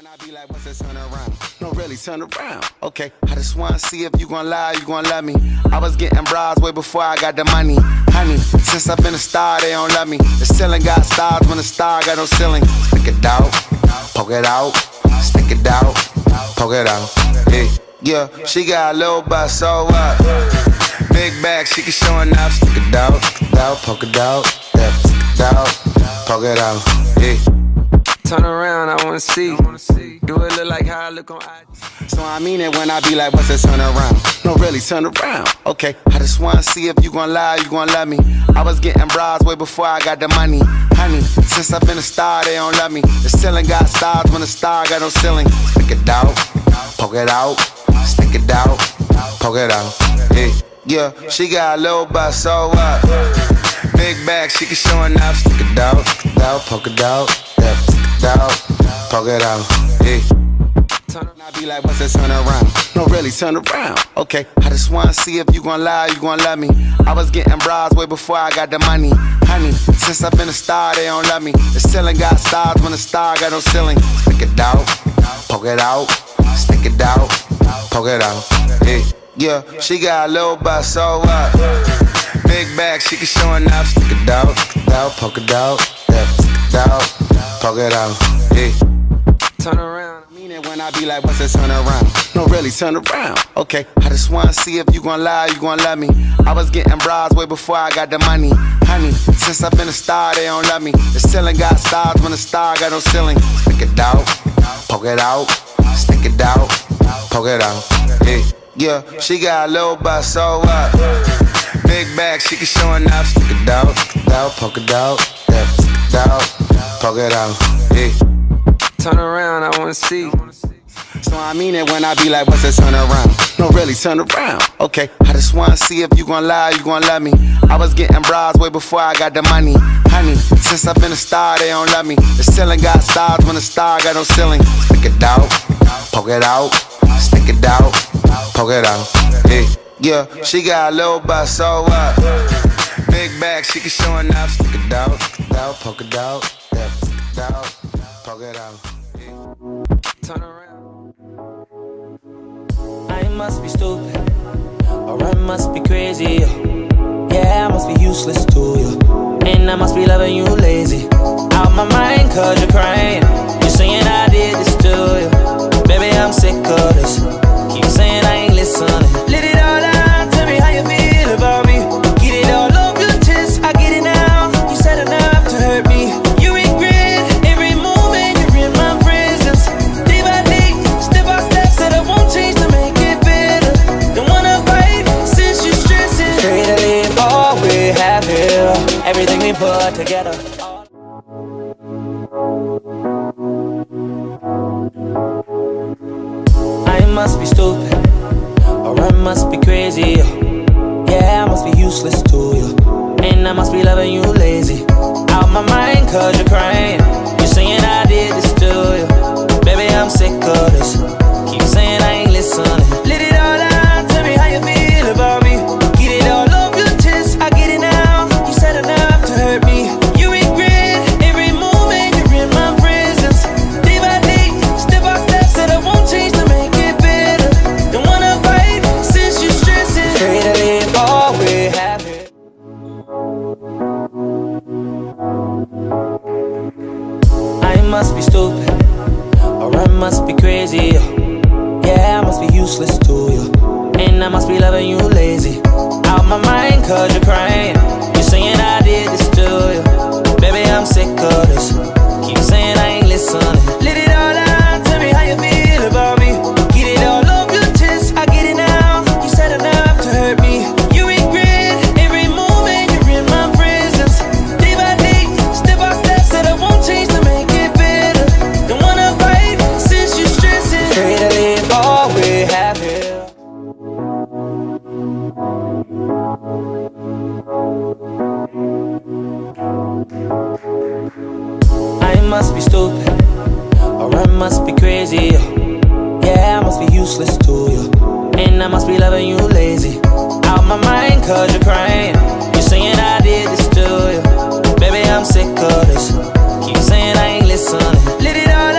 when I be like, what's that turn around? No, really, turn around. Okay, I just wanna see if you gon' lie, you gon' love me. I was getting bras way before I got the money. Honey, since I've been a star, they don't love me. The ceiling got stars when the star got no ceiling. Stick it out, poke it out, stick it out, poke it out. Yeah, she got a little butt, so what? Big bag, she can show enough. Stick it out, poke it out, yeah, stick it out, poke it out. Turn around, I wanna see. Do it look like how I look on IG? So I mean it when I be like, what's that turn around? No, really, turn around. Okay, I just wanna see if you gon' lie, you gon' love me. I was getting bras way before I got the money. Honey, since I've been a star, they don't love me. The ceiling got stars when the star got no ceiling. Stick it out, poke it out, stick it out, poke it out. Yeah, she got a little butt, so what? Big bag, she can show enough. Stick it out, poke it out, yeah, stick it out, poke it out. I be like, what's that turn around? No, really, turn around. Okay, I just wanna see if you gon' lie, you gon' love me. I was getting bras way before I got the money. Honey, since I've been a star, they don't love me. The ceiling got stars when the star got no ceiling. Stick it out, poke it out, stick it out, poke it out. Yeah, she got a little butt, so what? Big bag, she can show enough. Stick it out, poke it out, yeah, stick it out, poke it out. Turn around. I mean it when I be like, what's that turn around? No, really, turn around. Okay, I just wanna see if you gon' lie, you gon' love me. I was getting bras way before I got the money. Honey, since I've been a star, they don't love me. The ceiling got stars when the star got no ceiling. Stick it out, poke it out, stick it out, poke it out. Yeah, she got a little butt, so what? Big bag, she can show enough. Stick it out, poke it out, yeah, stick it out, poke it out. Turn around, I wanna see. So I mean it when I be like, what's that turn around? No, really, turn around. Okay, I just wanna see if you gon' lie, you gon' love me. I was getting bras way before I got the money. Honey, since I've been a star, they don't love me. The ceiling got stars when the star got no ceiling. Stick it out, poke it out, stick it out, poke it out. Yeah, she got a little butt, so what? Big bag, she can show enough. Stick it out, poke it out, yeah, stick it out, poke it out. Turn around. I must be stupid, or I must be crazy. Yeah, I must be useless to you, and I must be loving you lazy. Out my mind, cause you're crying. You're saying I did this to you. Baby, I'm sick of this. Keep saying I ain't listening. Let it all out, tell me how you feel about me. Get it all off your chest, I get it now. You said enough to hurt me. You regret every moment you're in my presence. Day by day, step by step, said I won't change to make it better. Don't wanna fight since you're stressing. Afraid to leave all we have here, everything we put together. I must be stupid, or I must be crazy. Yeah, I must be useless to you, and I must be loving you lazy. Out my mind, cause you're crying. You're saying I did this to you. Baby, I'm sick of this. Keep saying I ain't listening. Let it all out, tell me how you feel about me. Get it all off your chest, I get it now. You said enough to hurt me. You regret every moment you're in my presence. Day by day, step by step, said I won't change to make it better. Don't wanna fight since you're stressing. Afraid to leave all we have here. I must be stupid, or I must be crazy. Yeah, I must be useless to you, and I must be loving you lazy. Out my mind, cause you're crying. You're saying I did this to you. Baby, I'm sick of this. Keep saying I ain't listening. Let it all out, tell me how you feel about me. Get it all off your chest, I get it now. You said enough to hurt me. You regret every moment you're in my presence. Day by day, step by step, said I won't change to make it better. Don't wanna fight since you're stressing. Afraid to leave all we have here. I must be stupid, or I must be crazy. Yeah, I must be useless to you, and I must be loving you lazy. Out my mind, cause you're crying. You're saying I did this to you. Baby, I'm sick of this. Keep saying I ain't listening. Let it all